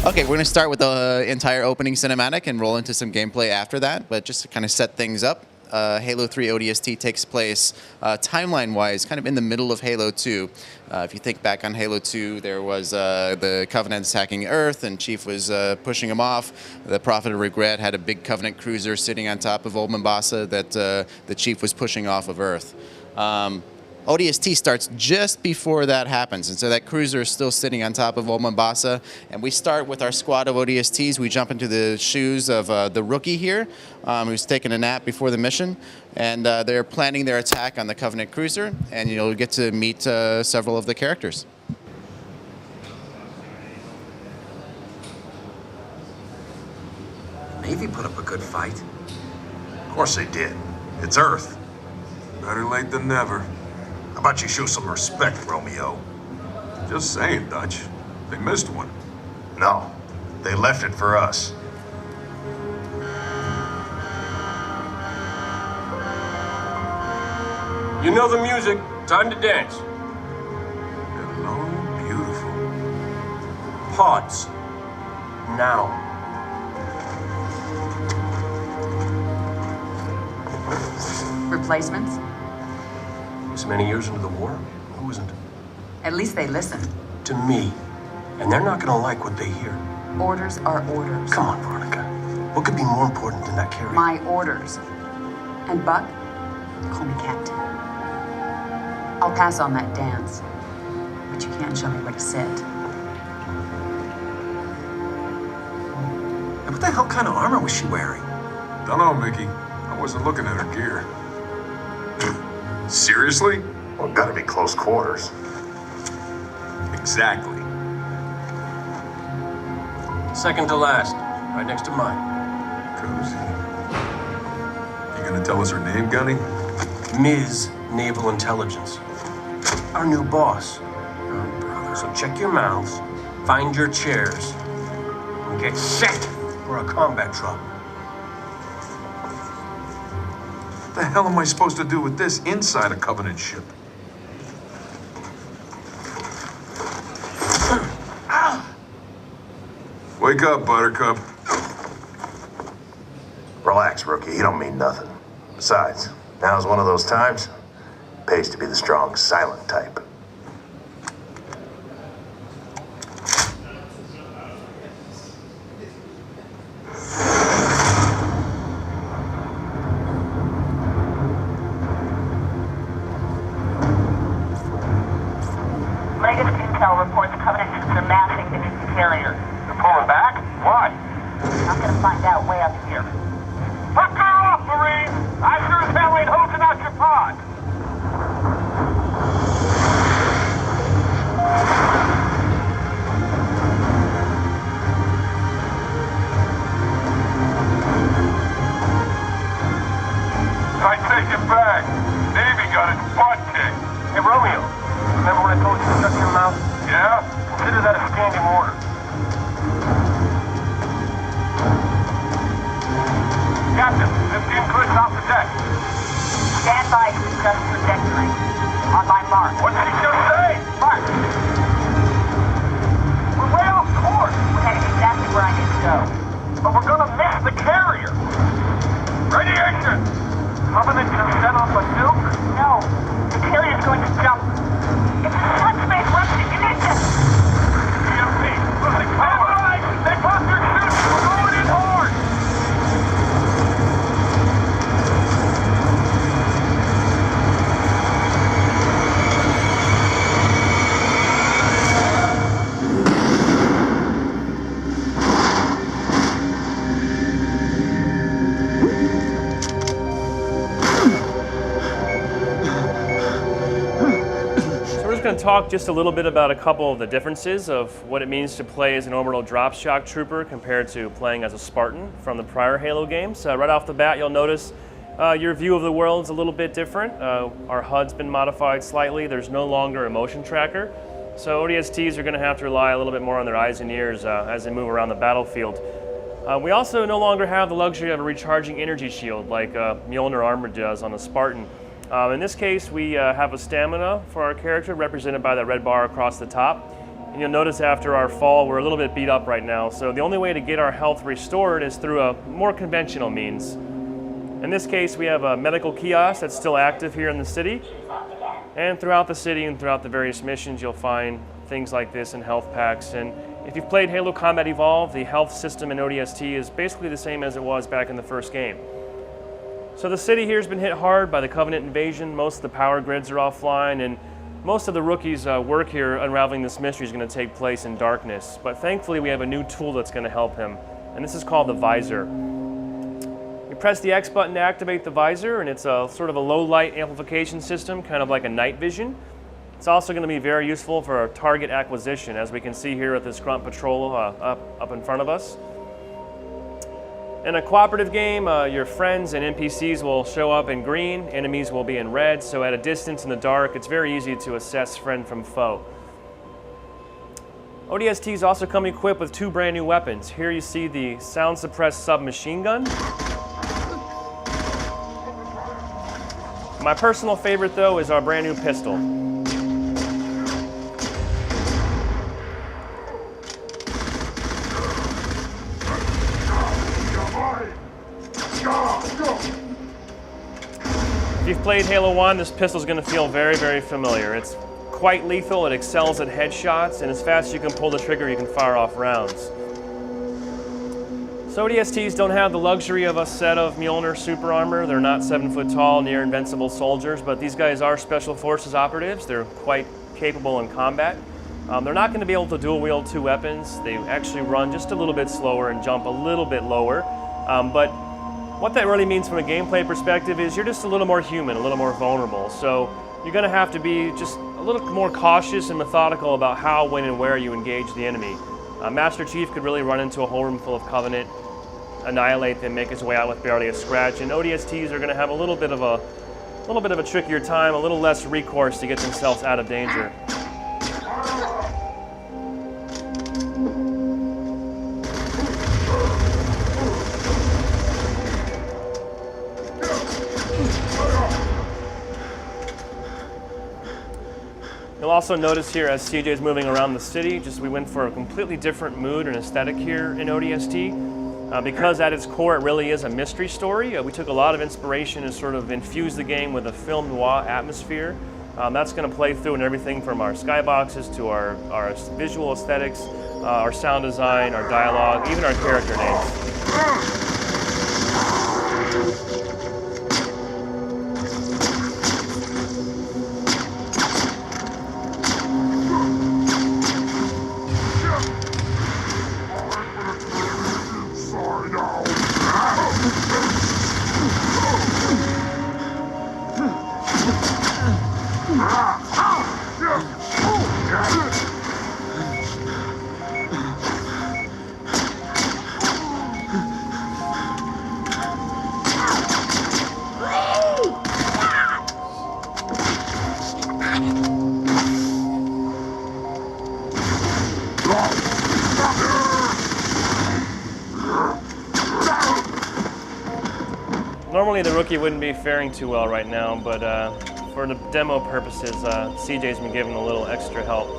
Okay, we're going to start with the entire opening cinematic and roll into some gameplay after that, but just to kind of set things up, Halo 3 ODST takes place timeline-wise kind of in the middle of Halo 2. If you think back on Halo 2, there was the Covenant attacking Earth, and Chief was pushing them off. The Prophet of Regret had a big Covenant cruiser sitting on top of Old Mombasa that the Chief was pushing off of Earth. ODST starts just before that happens, and so that cruiser is still sitting on top of Old Mombasa, and we start with our squad of ODSTs. We jump into the shoes of the rookie here, who's taking a nap before the mission, and they're planning their attack on the Covenant cruiser, and you'll get to meet several of the characters. The Navy put up a good fight. Of course they did. It's Earth. Better late than never. How about you show some respect, Romeo? Just saying, Dutch. They missed one. No, they left it for us. You know the music. Time to dance. Hello, beautiful. Pods. Now. Replacements? This many years into the war, who isn't? At least they listen. To me. And they're not gonna like what they hear. Orders are orders. Come on, Veronica. What could be more important than that carrier? My orders. And Buck, call me Captain. I'll pass on that dance, but you can't show me where to sit. And what the hell kind of armor was she wearing? Dunno, Mickey. I wasn't looking at her gear. Seriously? Well, gotta be close quarters. Exactly. Second to last. Right next to mine. Cozy. You gonna tell us her name, Gunny? Ms. Naval Intelligence. Our new boss. Oh, brother. So check your mouths, find your chairs, and get set for a combat drop. What the hell am I supposed to do with this inside a Covenant ship? Wake up, Buttercup. Relax, rookie. You don't mean nothing. Besides, now's one of those times. Pays to be the strong, silent type. Latest intel reports Covenant ships are massing beneath the carrier. They're pulling back? Why? I'm gonna find out way up here. Fuck her off, Marine! I sure as hell ain't hosing out your pod! I take it back. Navy got its butt kicked. Hey, Romeo, remember when I told you to shut your mouth? Yeah? Consider that a standing order. Captain, 15 clicks off the deck. Stand by to adjust trajectory. On my mark. What did he just say? Mark. We're way off course. We're heading exactly where I need to go. But we're gonna miss the carrier. Radiation! Covenant just set off a nuke? No. The carrier's going to jump. It's a subspace weapon. You need to... EMP, losing power. They popped their chutes. We're going in hard. Going to talk just a little bit about a couple of the differences of what it means to play as an orbital drop shock trooper compared to playing as a Spartan from the prior Halo games. Right off the bat, you'll notice your view of the world is a little bit different. Our HUD's been modified slightly. There's no longer a motion tracker. So ODSTs are going to have to rely a little bit more on their eyes and ears as they move around the battlefield. We also no longer have the luxury of a recharging energy shield like Mjolnir armor does on a Spartan. In this case, we have a stamina for our character represented by the red bar across the top. And you'll notice after our fall, we're a little bit beat up right now. So the only way to get our health restored is through a more conventional means. In this case, we have a medical kiosk that's still active here in the city. And throughout the city and throughout the various missions, you'll find things like this in health packs. And if you've played Halo Combat Evolved, the health system in ODST is basically the same as it was back in the first game. So the city here has been hit hard by the Covenant invasion. Most of the power grids are offline, and most of the rookies' work here unraveling this mystery is going to take place in darkness. But thankfully, we have a new tool that's going to help him, and this is called the visor. You press the X button to activate the visor, and it's a sort of a low-light amplification system, kind of like a night vision. It's also going to be very useful for target acquisition, as we can see here at this grunt patrol up in front of us. In a cooperative game, your friends and NPCs will show up in green, enemies will be in red, so at a distance in the dark, it's very easy to assess friend from foe. ODSTs also come equipped with 2 brand new weapons. Here you see the sound-suppressed submachine gun. My personal favorite, though, is our brand new pistol. If you've played Halo 1, this pistol is going to feel very, very familiar. It's quite lethal, it excels at headshots, and as fast as you can pull the trigger, you can fire off rounds. So ODSTs don't have the luxury of a set of Mjolnir super armor. They're not 7 foot tall, near invincible soldiers, but these guys are Special Forces operatives. They're quite capable in combat. They're not going to be able to dual wield 2 weapons. They actually run just a little bit slower and jump a little bit lower, but what that really means from a gameplay perspective is you're just a little more human, a little more vulnerable. So you're going to have to be just a little more cautious and methodical about how, when, and where you engage the enemy. Master Chief could really run into a whole room full of Covenant, annihilate them, make his way out with barely a scratch, and ODSTs are going to have a little bit of a trickier time, a little less recourse to get themselves out of danger. You'll also notice here as CJ is moving around the city, we went for a completely different mood and aesthetic here in ODST. Because at its core it really is a mystery story, we took a lot of inspiration and sort of infused the game with a film noir atmosphere. That's going to play through in everything from our skyboxes to our visual aesthetics, our sound design, our dialogue, even our character names. Normally the rookie wouldn't be faring too well right now, but for the demo purposes, CJ's been given a little extra help.